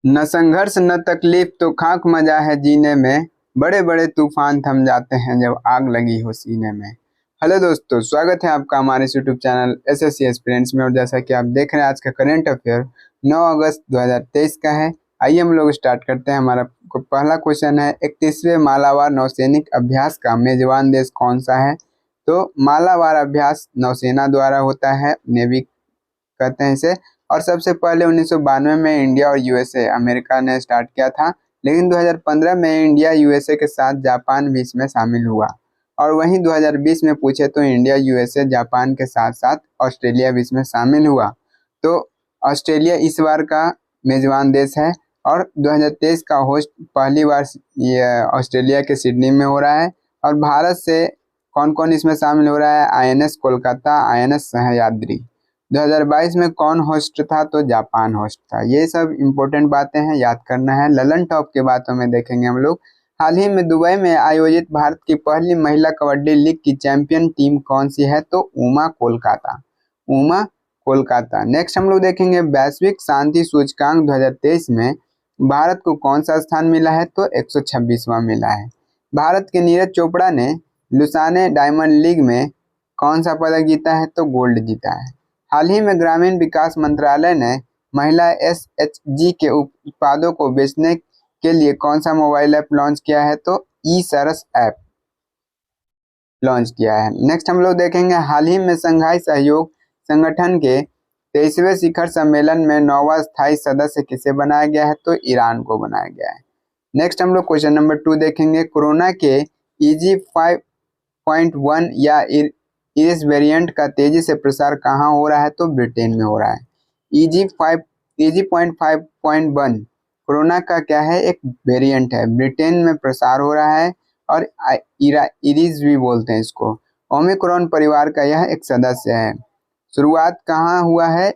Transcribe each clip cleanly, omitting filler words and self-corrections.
न संघर्ष न तकलीफ तो खाक मजा है जीने में। बड़े बड़े तूफान थम जाते हैं जब आग लगी हो सीने में। हेलो दोस्तों, स्वागत है आपका हमारे यूट्यूब चैनल एसएससी एस्पिरेंट्स में। और जैसा कि आप देख रहे हैं, आज का करंट अफेयर 9 अगस्त 2023 का है। आइए हम लोग स्टार्ट करते हैं। हमारा पहला क्वेश्चन है, 31वें मालाबार नौसैनिक अभ्यास का मेजबान देश कौन सा है? तो मालाबार अभ्यास नौसेना द्वारा होता है, नेवी कहते हैं इसे। और सबसे पहले 1992 में इंडिया और यूएसए अमेरिका ने स्टार्ट किया था, लेकिन 2015 में इंडिया यूएसए के साथ जापान भी इसमें शामिल हुआ। और वहीं 2020 में पूछे तो इंडिया यूएसए जापान के साथ साथ ऑस्ट्रेलिया भी इसमें शामिल हुआ। तो ऑस्ट्रेलिया इस बार का मेजबान देश है। और 2023 का होस्ट पहली बार ये ऑस्ट्रेलिया के सिडनी में हो रहा है। और भारत से कौन कौन इसमें शामिल हो रहा है? INS Kolkata, INS Sahyadri. 2022 में कौन होस्ट था? तो जापान होस्ट था। ये सब इम्पोर्टेंट बातें हैं, याद करना है। ललन टॉप के बातों में देखेंगे हम लोग। हाल ही में दुबई में आयोजित भारत की पहली महिला कबड्डी लीग की चैंपियन टीम कौन सी है? तो उमा कोलकाता, उमा कोलकाता। नेक्स्ट हम लोग देखेंगे, वैश्विक शांति सूचकांक 2023 में भारत को कौन सा स्थान मिला है? तो 126वां मिला है। भारत के नीरज चोपड़ा ने लुसाने डायमंड लीग में कौन सा पदक जीता है? तो गोल्ड जीता है। हाल ही में ग्रामीण विकास मंत्रालय ने महिला एसएचजी के उत्पादों को बेचने के लिए कौन सा मोबाइल ऐप लॉन्च किया है? तो ई सरस ऐप लॉन्च किया है। नेक्स्ट हम लोग देखेंगे, हाल ही में संघाई सहयोग संगठन के 23वें शिखर सम्मेलन में 9वां स्थायी सदस्य किसे बनाया गया है? तो ईरान को बनाया गया है। नेक्स्ट हम लोग क्वेश्चन नंबर 2 देखेंगे, कोरोना के EG 5.1 या इस वेरिएंट का तेजी से प्रसार कहाँ हो रहा है? तो ब्रिटेन में हो रहा है। EG.5.1 कोरोना का क्या है? एक वेरिएंट है, ब्रिटेन में प्रसार हो रहा है। और इरीज भी बोलते हैं इसको। ओमिक्रॉन परिवार का यह एक सदस्य है। शुरुआत कहाँ हुआ है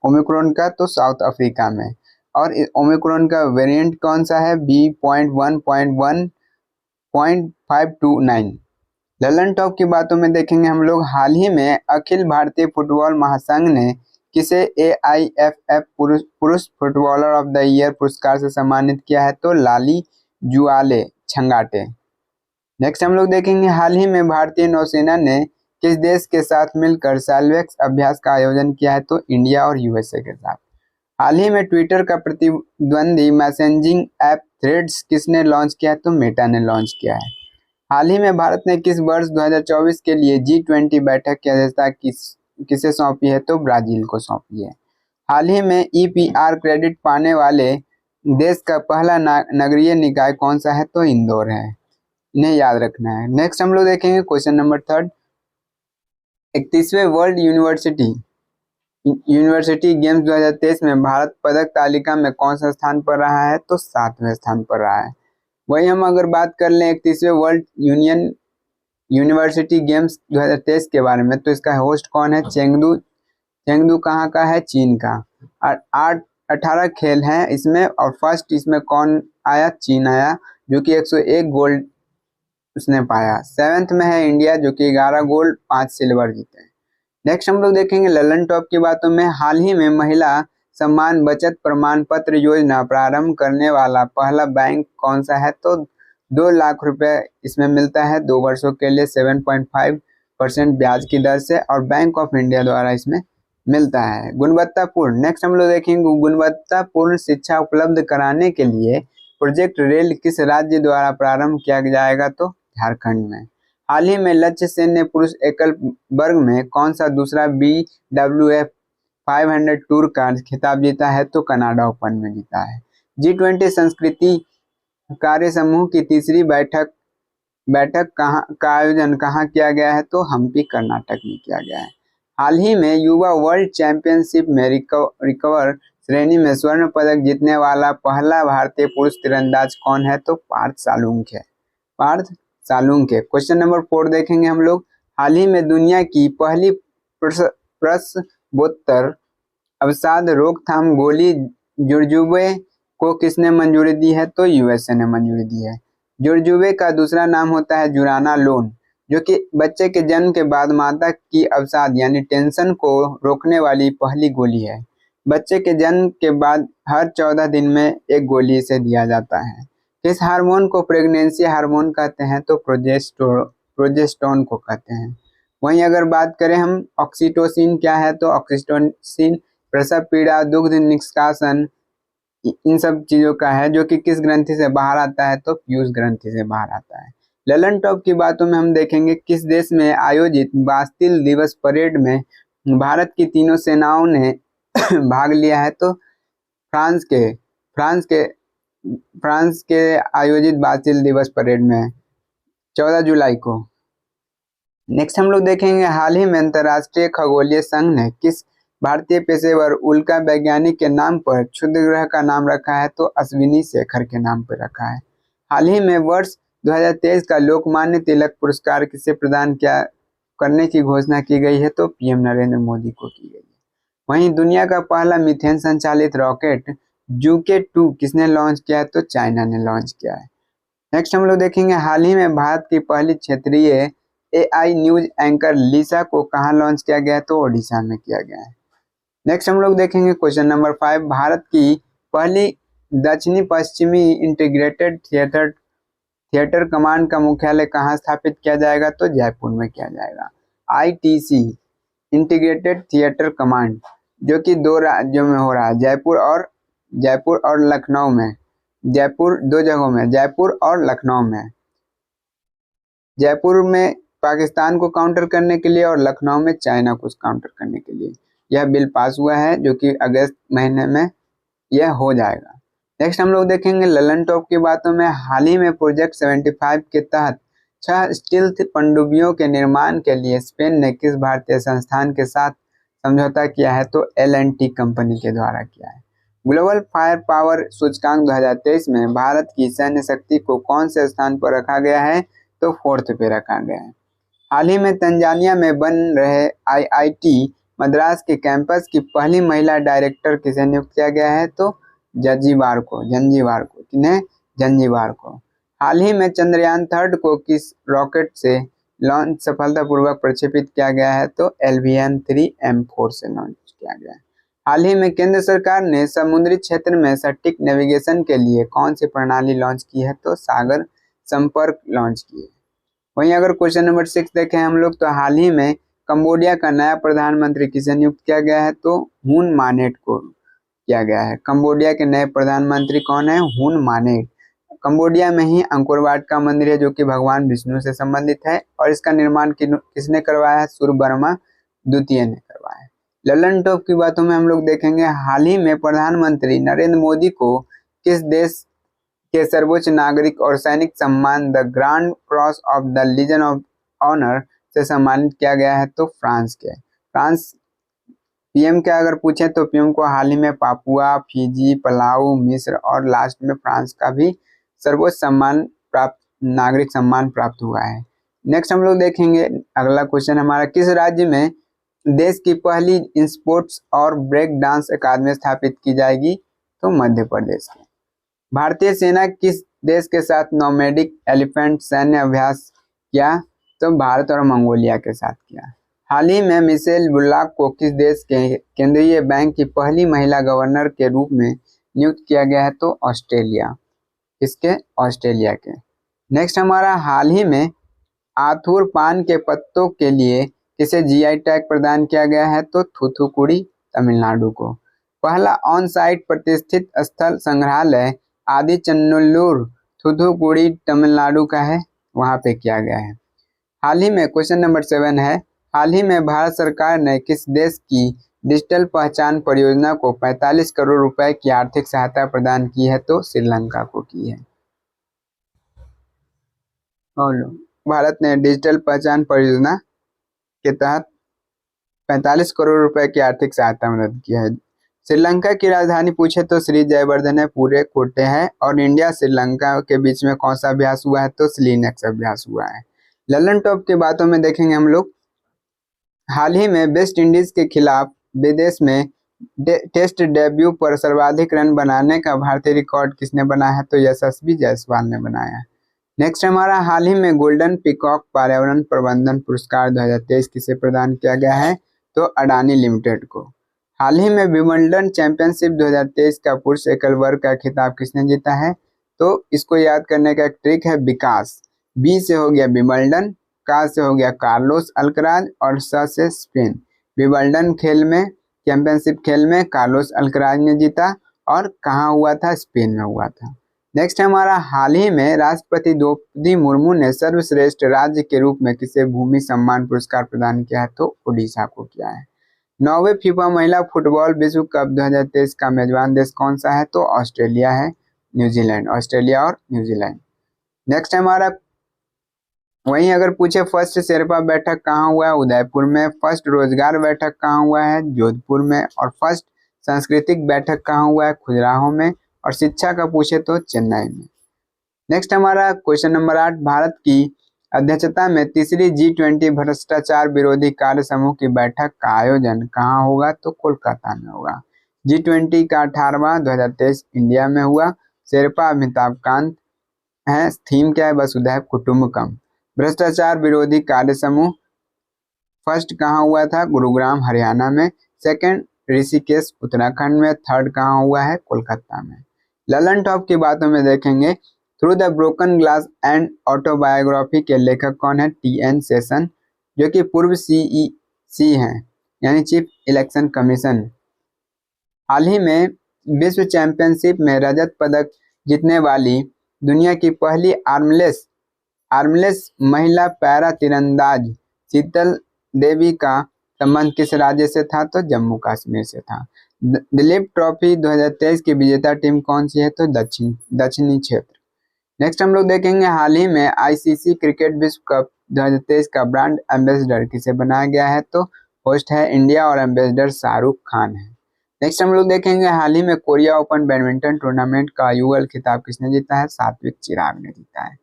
ओमिक्रॉन का? तो साउथ अफ्रीका में। और ओमिक्रॉन का वेरिएंट कौन सा है? B.1.1.529। ललन टॉप की बातों में देखेंगे हम लोग। हाल ही में अखिल भारतीय फुटबॉल महासंघ ने किसे AIFF पुरुष फुटबॉलर ऑफ द ईयर पुरस्कार से सम्मानित किया है? तो लाली जुआले छंगाटे। नेक्स्ट हम लोग देखेंगे, हाल ही में भारतीय नौसेना ने किस देश के साथ मिलकर सैल्वेक्स अभ्यास का आयोजन किया है? तो इंडिया और यूएसए के साथ। हाल ही में ट्विटर का प्रतिद्वंदी मैसेजिंग ऐप थ्रेड्स किसने लॉन्च किया है? तो मेटा ने लॉन्च किया है। हाल ही में भारत ने किस वर्ष 2024 के लिए G20 बैठक की अध्यक्षता किसे सौंपी है? तो ब्राजील को सौंपी है। हाल ही में EPR क्रेडिट पाने वाले देश का पहला नगरीय निकाय कौन सा है? तो इंदौर है। इन्हें याद रखना है। नेक्स्ट हम लोग देखेंगे क्वेश्चन नंबर 3, 31वें वर्ल्ड यूनिवर्सिटी गेम्स 2023 में भारत पदक तालिका में कौन सा स्थान पर रहा है? तो 7वें स्थान पर रहा है। वही हम अगर बात कर लें 31वें वर्ल्ड यूनिवर्सिटी गेम्स 2023 के बारे में, तो इसका होस्ट कौन है? चेंगडू कहाँ का है? चीन का। और 18 खेल हैं इसमें। और फर्स्ट इसमें कौन आया? चीन आया, जो कि 101 गोल्ड उसने पाया। 7th में है इंडिया, जो कि 11 गोल्ड 5 सिल्वर जीते हैं। नेक्स्ट हम लोग देखेंगे ललन टॉप की बातों में। हाल ही में महिला सम्मान बचत प्रमाण पत्र योजना प्रारंभ करने वाला पहला बैंक कौन सा है? तो 2 लाख रुपए इसमें मिलता है 2 वर्षों के लिए 7.5% ब्याज की दर से। और बैंक ऑफ इंडिया द्वारा इसमें मिलता है। गुणवत्तापूर्ण, नेक्स्ट हम लोग देखेंगे, गुणवत्तापूर्ण शिक्षा उपलब्ध कराने के लिए प्रोजेक्ट रेल किस राज्य द्वारा प्रारंभ किया जाएगा? तो झारखंड में। हाल ही में लक्ष्य सेन ने पुरुष एकल वर्ग में कौन सा दूसरा BWF 500 टूर का खिताब जीता है? तो कनाडा ओपन में जीता है। G20 संस्कृति कार्य समूह की तीसरी बैठक का आयोजन कहाँ किया गया है? तो हम्पी कर्नाटक में किया गया है। हाल ही में युवा वर्ल्ड चैंपियनशिप में रिकवर श्रेणी में स्वर्ण पदक जीतने वाला पहला भारतीय पुरुष तीरंदाज कौन है? तो पार्थ सालुंखे। क्वेश्चन नंबर 4 देखेंगे हम लोग। हाल ही में दुनिया की पहली प्रसवोत्तर अवसाद रोकथाम गोली जुर्जुवे को किसने मंजूरी दी है? तो यूएसए ने मंजूरी दी है। जुर्जुवे का दूसरा नाम होता है जुराना लोन, जो कि बच्चे के जन्म के बाद माता की अवसाद यानी टेंशन को रोकने वाली पहली गोली है। बच्चे के जन्म के बाद हर 14 दिन में एक गोली इसे दिया जाता है। किस हार्मोन को प्रेगनेंसी हार्मोन कहते हैं? तो प्रोजेस्टेरोन को कहते हैं। वहीं अगर बात करें हम ऑक्सीटोसिन क्या है, तो ऑक्सीटोसिन प्रसव पीड़ा, दुग्ध निष्कासन, इन सब चीजों का है, जो कि किस ग्रंथि से बाहर आता है? तो पीयूष ग्रंथि से बाहर आता है। ललन टॉप की बातों में हम देखेंगे किस देश में आयोजित बास्तिल दिवस परेड में भारत की तीनों सेनाओं ने भाग लिया है? तो फ्रांस के आयोजित बास्तिल दिवस परेड में 14 जुलाई को। नेक्स्ट हम लोग देखेंगे हाल ही में अंतरराष्ट्रीय खगोलीय संघ ने किस भारतीय पेशेवर उल्का वैज्ञानिक के नाम पर क्षुद्र ग्रह का नाम रखा है? तो अश्विनी शेखर के नाम पर रखा है। हाल ही में वर्ष 2023 का लोकमान्य तिलक पुरस्कार किसे प्रदान करने की घोषणा की गई है? तो पीएम नरेंद्र मोदी को की गई है। वहीं दुनिया का पहला मीथेन संचालित रॉकेट जुके 2 किसने लॉन्च किया है? तो चाइना ने लॉन्च किया है। नेक्स्ट हम लोग देखेंगे हाल ही में भारत की पहली क्षेत्रीय एआई न्यूज एंकर लिसा को कहाँ लॉन्च किया गया है? तो ओडिशा में किया गया है। नेक्स्ट हम लोग देखेंगे क्वेश्चन नंबर 5, भारत की पहली दक्षिणी पश्चिमी इंटीग्रेटेड थिएटर कमांड का मुख्यालय कहाँ स्थापित किया जाएगा? तो जयपुर में किया जाएगा। आईटीसी इंटीग्रेटेड थिएटर कमांड, जो कि 2 राज्यों में हो रहा है, जयपुर और लखनऊ में। जयपुर 2 जगहों में, जयपुर और लखनऊ में। जयपुर में पाकिस्तान को काउंटर करने के लिए और लखनऊ में चाइना को काउंटर करने के लिए यह बिल पास हुआ है, जो कि अगस्त महीने में यह हो जाएगा। नेक्स्ट हम लोग देखेंगे ललन टॉप की बातों में हाल ही में प्रोजेक्ट 75 के तहत 6 स्टील्थ पनडुब्बियों के निर्माण के लिए स्पेन ने किस भारतीय संस्थान के साथ समझौता किया है? तो L&T कंपनी के द्वारा किया है। ग्लोबल फायर पावर सूचकांक 2023 में भारत की सैन्य शक्ति को कौन से स्थान पर रखा गया है? तो 4th पे रखा गया है। हाल ही में तंजानिया में बन रहे IIT मद्रास के कैंपस की पहली महिला डायरेक्टर किसे नियुक्त किया गया है? तो जंजीबार को। हाल ही में चंद्रयान 3 को किस रॉकेट से लॉन्च सफलतापूर्वक प्रक्षेपित किया गया है? तो LVN-3M4 से लॉन्च किया गया है। हाल ही में केंद्र सरकार ने समुद्री क्षेत्र में सटीक नेविगेशन के लिए कौन सी प्रणाली लॉन्च की है? तो सागर संपर्क लॉन्च की है। वहीं अगर क्वेश्चन नंबर 6 देखें हम लोग, तो हाल ही में कंबोडिया का नया प्रधानमंत्री किसे नियुक्त किया गया है? तो हुन मानेट को किया गया है। कंबोडिया के नए प्रधानमंत्री कौन है? हुन मानेट। कंबोडिया में ही अंकोर वाट का मंदिर है, जो कि भगवान विष्णु से संबंधित है, और इसका निर्माण किसने करवाया है? सूर्यवर्मा द्वितीय ने करवाया है। ललन टॉप की बातों में हम लोग देखेंगे हाल ही में प्रधानमंत्री नरेंद्र मोदी को किस देश के सर्वोच्च नागरिक और सैनिक सम्मान the grand cross of the legion of honour से सम्मानित किया गया है? तो फ्रांस पीएम का अगर पूछे तो पीएम को हाल ही में पापुआ, फिजी, पलाऊ, मिस्र और लास्ट में फ्रांस का भी सर्वोच्च सम्मान प्राप्त नागरिक सम्मान प्राप्त हुआ है। नेक्स्ट हम लोग देखेंगे अगला क्वेश्चन हमारा, किस राज्य में देश की पहली स्पोर्ट्स और ब्रेक डांस अकादमी स्थापित की जाएगी? तो मध्य प्रदेश में। भारतीय सेना किस देश के साथ नोमैडिक एलिफेंट सैन्य अभ्यास किया? तो भारत और मंगोलिया के साथ किया। हाल ही में मिशेल बुल्लाक को किस देश के केंद्रीय बैंक की पहली महिला गवर्नर के रूप में नियुक्त किया गया है? तो ऑस्ट्रेलिया। किसके? ऑस्ट्रेलिया के। नेक्स्ट हमारा हाल ही में आथुर पान के पत्तों के लिए किसे GI टैग प्रदान किया गया है? तो थूथुकुड़ी तमिलनाडु को। पहला ऑन साइट प्रतिष्ठित स्थल संग्रहालय आदिचनल्लूर थूथुकुड़ी तमिलनाडु का है, वहां पे किया गया है। हाल ही में क्वेश्चन नंबर 7 है, हाल ही में भारत सरकार ने किस देश की डिजिटल पहचान परियोजना को 45 करोड़ रुपए की आर्थिक सहायता प्रदान की है? तो श्रीलंका को की है। भारत ने डिजिटल पहचान परियोजना के तहत 45 करोड़ रुपए की आर्थिक सहायता मदद की है। श्रीलंका की राजधानी पूछे तो श्री जयवर्धने कोटे है, और इंडिया श्रीलंका के बीच में कौन सा अभ्यास हुआ है? तो SLINEX अभ्यास हुआ है। ललन टॉप की बातों में देखेंगे हम लोग, हाल ही में वेस्ट इंडीज के खिलाफ विदेश में टेस्ट डेब्यू पर सर्वाधिक रन बनाने का भारतीय रिकॉर्ड किसने बनाया है? तो यशस्वी जायसवाल ने बनाया है। नेक्स्ट हमारा हाल ही में गोल्डन पीकॉक पर्यावरण प्रबंधन पुरस्कार 2023 किसे प्रदान किया गया है? तो अडानी लिमिटेड को। हाल ही में विंबलडन चैंपियनशिप 2023 का पुरुष एकल वर्ग का खिताब किसने जीता है? तो इसको याद करने का एक ट्रिक है विकास। बी से हो गया विंबलडन, का से हो गया कार्लोस अल्कराज और स से स्पेन। विंबलडन खेल में चैंपियनशिप खेल में कार्लोस अल्कराज ने जीता और कहाँ हुआ था? स्पेन में हुआ था। नेक्स्ट हमारा, हाल ही में राष्ट्रपति द्रौपदी मुर्मू ने सर्वश्रेष्ठ राज्य के रूप में किसे भूमि सम्मान पुरस्कार प्रदान किया है? तो उड़ीसा को किया है। 9वें फीफा महिला फुटबॉल विश्व कप 2023 का मेजबान देश कौन सा है? तो ऑस्ट्रेलिया है, न्यूजीलैंड, ऑस्ट्रेलिया और न्यूजीलैंड। नेक्स्ट हमारा, वहीं अगर पूछे फर्स्ट शेरपा बैठक कहाँ हुआ है? उदयपुर में। फर्स्ट रोजगार बैठक कहाँ हुआ है? जोधपुर में। और फर्स्ट सांस्कृतिक बैठक कहाँ हुआ है? खजुराहो में। और शिक्षा का पूछे तो चेन्नई में। नेक्स्ट हमारा क्वेश्चन नंबर 8, भारत की अध्यक्षता में तीसरी G20 भ्रष्टाचार विरोधी कार्य समूह की बैठक का आयोजन कहाँ होगा? तो कोलकाता में होगा। G20 का 18वां 2023 इंडिया में हुआ। शेरपा अमिताभ कांत है। थीम क्या है? वसुधैव कुटुंबकम। भ्रष्टाचार विरोधी कार्य समूह फर्स्ट कहाँ हुआ था? गुरुग्राम हरियाणा में। सेकंड ऋषिकेश उत्तराखंड में। थर्ड कहाँ हुआ है? कोलकाता में। ललन टॉप की बातों में देखेंगे, through the broken glass and autobiography के लेखक कौन है? TN सेशन, जो कि पूर्व CEC हैं, यानी चीफ इलेक्शन कमीशन। हाल ही में विश्व चैंपियनशिप में रजत पदक जीतने वाली दुनिया की पहली आर्मलेस महिला पैरा तीरंदाज शीतल देवी का संबंध किस राज्य से था? तो जम्मू कश्मीर से था। दिलीप ट्रॉफी 2023 की विजेता टीम कौन सी है? तो दक्षिणी क्षेत्र। नेक्स्ट हम लोग देखेंगे, हाल ही में ICC क्रिकेट विश्व कप 2023 का ब्रांड एम्बेसडर किसे बनाया गया है? तो होस्ट है इंडिया और एम्बेसडर शाहरुख खान है। नेक्स्ट हम लोग देखेंगे, हाल ही में कोरिया ओपन बैडमिंटन टूर्नामेंट का युगल खिताब किसने जीता है? सात्विक चिराग ने जीता है।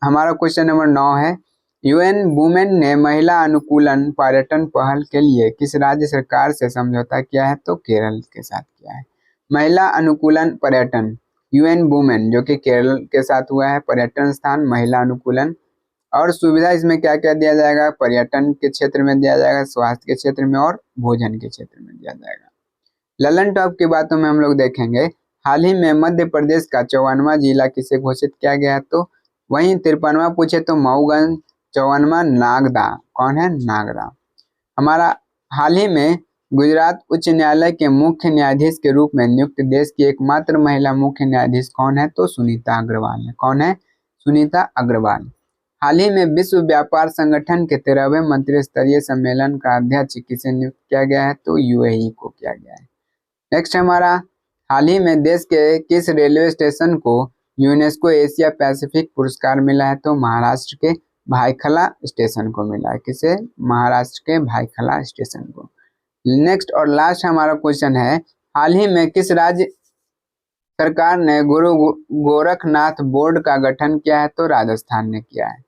हमारा क्वेश्चन नंबर 9 है, UN वुमेन ने महिला अनुकूलन पर्यटन पहल के लिए किस राज्य सरकार से समझौता किया है? तो केरल के साथ किया है। महिला अनुकूलन पर्यटन, UN वुमेन, जो कि केरल के साथ हुआ है। पर्यटन स्थान, महिला अनुकूलन और सुविधा इसमें क्या क्या दिया जाएगा? पर्यटन के क्षेत्र में दिया जाएगा, स्वास्थ्य के क्षेत्र में और भोजन के क्षेत्र में दिया जाएगा। ललन टॉप की बातों में हम लोग देखेंगे, हाल ही में मध्य प्रदेश का 54वां जिला किसे घोषित किया गया है? तो वहीं 53वां पूछे तो मऊगंज, 54वां नागदा। कौन है? नागदा। हमारा हाल ही में गुजरात उच्च न्यायालय के मुख्य न्यायाधीश के रूप में नियुक्त देश की एकमात्र महिला मुख्य न्यायाधीश कौन है? तो सुनीता अग्रवाल है। कौन है? सुनीता अग्रवाल। हाल ही में विश्व व्यापार संगठन के 13वें मंत्री स्तरीय सम्मेलन का अध्यक्ष किसे नियुक्त किया गया है? तो UAE को किया गया है। नेक्स्ट हमारा, हाल ही में देश के किस रेलवे स्टेशन को यूनेस्को एशिया पैसिफिक पुरस्कार मिला है? तो महाराष्ट्र के भाईखला स्टेशन को मिला है। किसे? महाराष्ट्र के भाईखला स्टेशन को। नेक्स्ट और लास्ट हमारा क्वेश्चन है, हाल ही में किस राज्य सरकार ने गुरु गोरखनाथ बोर्ड का गठन किया है? तो राजस्थान ने किया है।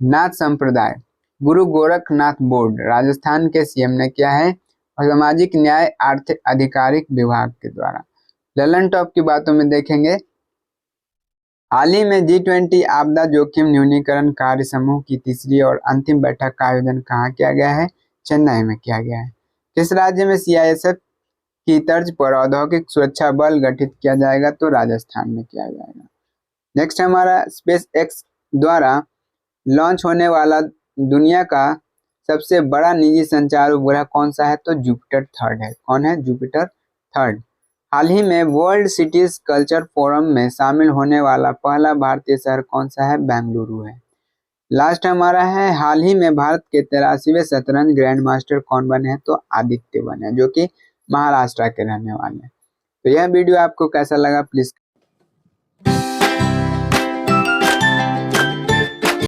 नाथ संप्रदाय गुरु गोरखनाथ बोर्ड राजस्थान के CM ने किया है और सामाजिक न्याय आर्थिक आधिकारिक विभाग के द्वारा। ललन टॉप की बातों में देखेंगे, हाल ही में G20 आपदा जोखिम न्यूनीकरण कार्य समूह की तीसरी और अंतिम बैठक का आयोजन कहाँ किया गया है? चेन्नई में किया गया है। किस राज्य में CISF की तर्ज पर औद्योगिक सुरक्षा बल गठित किया जाएगा? तो राजस्थान में किया जाएगा। नेक्स्ट हमारा, SpaceX द्वारा लॉन्च होने वाला दुनिया का सबसे बड़ा निजी संचार उपग्रह कौन सा है? तो जुपिटर 3 है। कौन है? जुपिटर 3। हाल ही में वर्ल्ड सिटीज कल्चर फोरम में शामिल होने वाला पहला भारतीय शहर कौन सा है? बेंगलुरु है। लास्ट हमारा है, हाल ही में भारत के 83वें शतरंज ग्रैंड मास्टर कौन बने हैं? तो आदित्य बने, जो कि महाराष्ट्र के रहने वाले हैं। तो यह वीडियो आपको कैसा लगा प्लीज